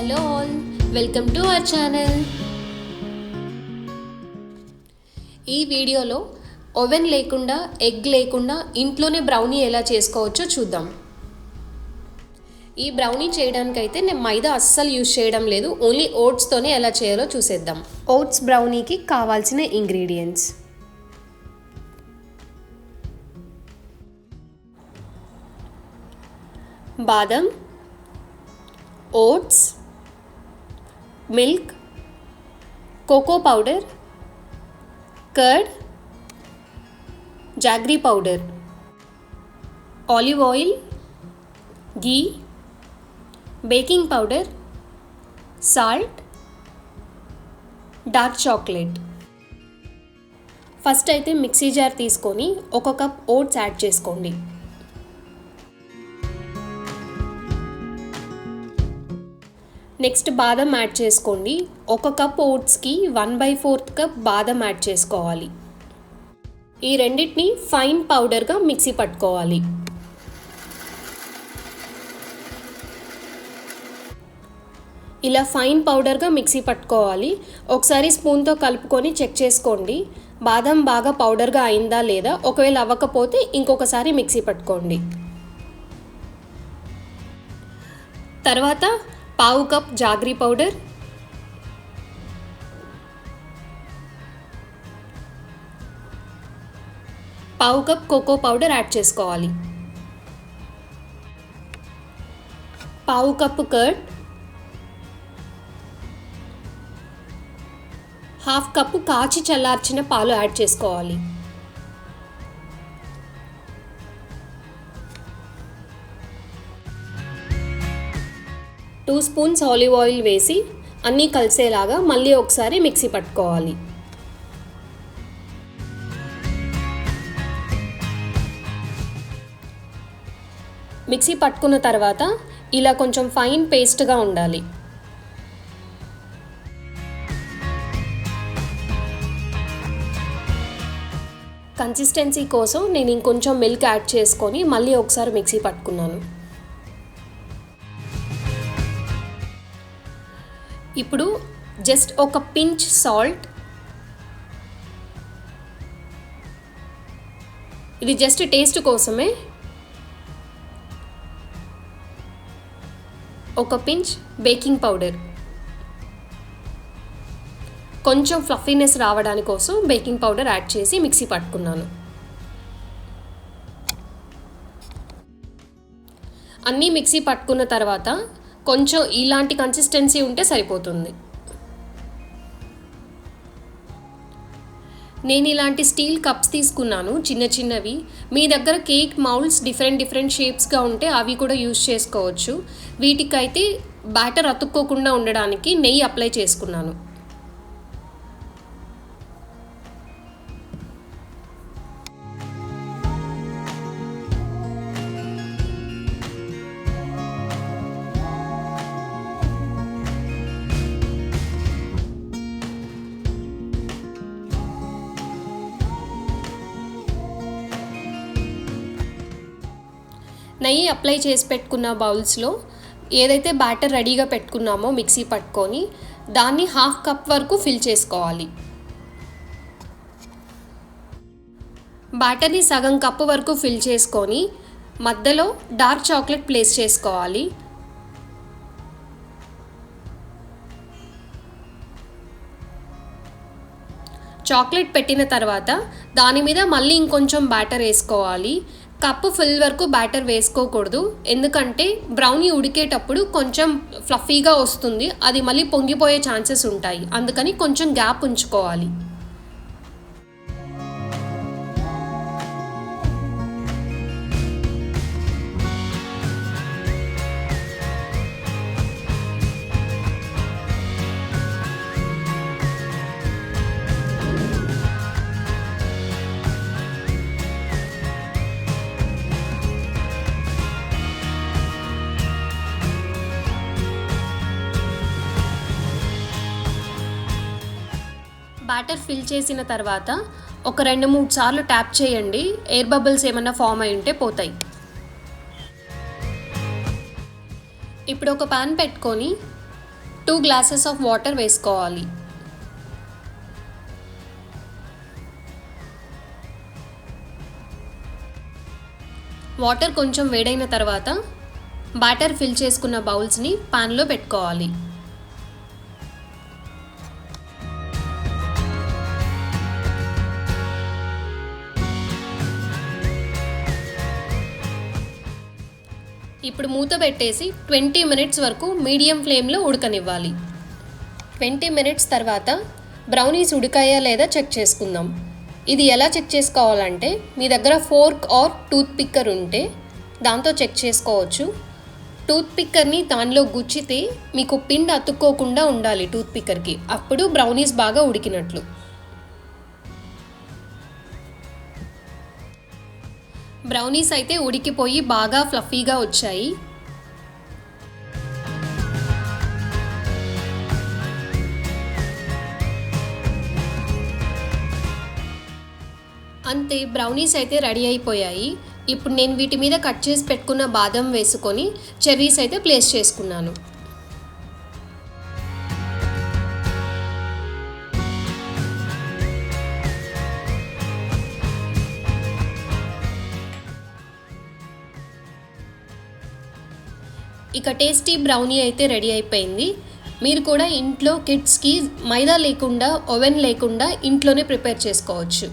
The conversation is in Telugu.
Hello all, welcome to our channel. ఈ వీడియోలో ఓవెన్ లేకుండా, ఎగ్ లేకుండా ఇంట్లోనే బ్రౌనీ ఎలా చేసుకోవచ్చో చూద్దాం. ఈ బ్రౌనీ చేయడానికైతే నేను మైదా అస్సలు యూజ్ చేయడం లేదు, ఓన్లీ ఓట్స్తోనే ఎలా చేయాలో చూసేద్దాం. ఓట్స్ బ్రౌనీకి కావాల్సిన ఇంగ్రీడియంట్స్: బాదం, oats, milk, cocoa powder, curd, jaggery powder, olive oil, ghee, baking powder, salt, dark chocolate. First అయితే మిక్సీ జార్ తీసుకొని 1 కప్ ఓట్స్ యాడ్ చేసుకోండి. నెక్స్ట్ బాదం యాడ్ చేసుకోండి. 1 కప్ ఓట్స్కి 1/4 కప్ బాదం యాడ్ చేసుకోవాలి. ఈ రెండింటిని ఫైన్ పౌడర్గా మిక్సీ పట్టుకోవాలి. ఇలా ఫైన్ పౌడర్గా మిక్సీ పట్టుకోవాలి. ఒకసారి స్పూన్తో కలుపుకొని చెక్ చేసుకోండి బాదం బాగా పౌడర్గా అయిందా లేదా. ఒకవేళ అవ్వకపోతే ఇంకొకసారి మిక్సీ పట్టుకోండి. తర్వాత 1/2 cup jaggery powder, 1/2 cup cocoa powder add చేసుకోవాలి. 1/2 కప్ కర్డ్, 1/2 కప్ కాచి చల్లార్చిన పాలు యాడ్ చేసుకోవాలి. 2 స్పూన్స్ ఆలివ్ ఆయిల్ వేసి అన్నీ కలిసేలాగా మళ్ళీ ఒకసారి మిక్సీ పట్టుకోవాలి. మిక్సీ పట్టుకున్న తర్వాత ఇలా కొంచెం ఫైన్ పేస్ట్గా ఉండాలి. కన్సిస్టెన్సీ కోసం నేను ఇంకొంచెం మిల్క్ యాడ్ చేసుకొని మళ్ళీ ఒకసారి మిక్సీ పట్టుకున్నాను. ఇప్పుడు జస్ట్ ఒక పించ్ సాల్ట్, ఇది జస్ట్ టేస్ట్ కోసమే, ఒక పించ్ బేకింగ్ పౌడర్, కొంచెం ఫ్లఫీనెస్ రావడానికి కోసం బేకింగ్ పౌడర్ యాడ్ చేసి మిక్సీ పట్టుకున్నాను. అన్నీ మిక్సీ పట్టుకున్న తర్వాత కొంచెం ఇలాంటి కన్సిస్టెన్సీ ఉంటే సరిపోతుంది. నేను ఇలాంటి స్టీల్ కప్స్ తీసుకున్నాను, చిన్న చిన్నవి. మీ దగ్గర కేక్ మౌల్డ్స్ డిఫరెంట్ షేప్స్గా ఉంటే అవి కూడా యూజ్ చేసుకోవచ్చు. వీటికైతే బ్యాటర్ అతుక్కోకుండా ఉండడానికి నెయ్యి అప్లై చేసుకున్నాను. నెయ్యి అప్లై చేసి పెట్టుకున్న బౌల్స్లో ఏదైతే బ్యాటర్ రెడీగా పెట్టుకున్నామో మిక్సీ పట్టుకొని దాన్ని 1/2 కప్ వరకు ఫిల్ చేసుకోవాలి. బ్యాటర్ని సగం కప్పు వరకు ఫిల్ చేసుకొని మధ్యలో డార్క్ చాక్లెట్ ప్లేస్ చేసుకోవాలి. చాక్లెట్ పెట్టిన తర్వాత దాని మీద మళ్ళీ ఇంకొంచెం బ్యాటర్ వేసుకోవాలి. కప్పు ఫుల్ వరకు బ్యాటర్ వేసుకోకూడదు, ఎందుకంటే బ్రౌనీ ఉడికేటప్పుడు కొంచెం ఫ్లఫీగా వస్తుంది, అది మళ్ళీ పొంగిపోయే ఛాన్సెస్ ఉంటాయి. అందుకని కొంచెం గ్యాప్ ఉంచుకోవాలి. బ్యాటర్ ఫిల్ చేసిన తర్వాత ఒక 2-3 సార్లు ట్యాప్ చేయండి. ఎయిర్ బబుల్స్ ఏమైనా ఫామ్ అయి ఉంటే పోతాయి. ఇప్పుడు ఒక పాన్ పెట్టుకొని 2 గ్లాసెస్ ఆఫ్ వాటర్ వేసుకోవాలి. వాటర్ కొంచెం వేడైన తర్వాత బ్యాటర్ ఫిల్ చేసుకున్న బౌల్స్ని పాన్లో పెట్టుకోవాలి. ఇప్పుడు మూత పెట్టేసి 20 మినిట్స్ వరకు మీడియం ఫ్లేమ్లో ఉడకనివ్వాలి. 20 మినిట్స్ తర్వాత బ్రౌనీస్ ఉడికాయా లేదా చెక్ చేసుకుందాం. ఇది ఎలా చెక్ చేసుకోవాలంటే మీ దగ్గర ఫోర్క్ ఆర్ టూత్ పిక్కర్ ఉంటే దాంతో చెక్ చేసుకోవచ్చు. టూత్ పిక్కర్ని దానిలో గుచ్చితే మీకు పిండి అతుక్కోకుండా ఉండాలి టూత్ పిక్కర్కి, అప్పుడు బ్రౌనీస్ బాగా ఉడికినట్లు. బ్రౌనీస్ అయితే ఉడికిపోయి బాగా ఫ్లఫీగా వచ్చాయి. అంతే, బ్రౌనీస్ అయితే రెడీ అయిపోయాయి. ఇప్పుడు నేను వీటి మీద కట్ చేసి పెట్టుకున్న బాదం వేసుకొని చెర్రీస్ అయితే ప్లేస్ చేసుకున్నాను. ఇక టేస్టీ బ్రౌనీ అయితే రెడీ అయిపోయింది. మీరు కూడా ఇంట్లో కిడ్స్కి మైదా లేకుండా, ఓవెన్ లేకుండా ఇంట్లోనే ప్రిపేర్ చేసుకోవచ్చు.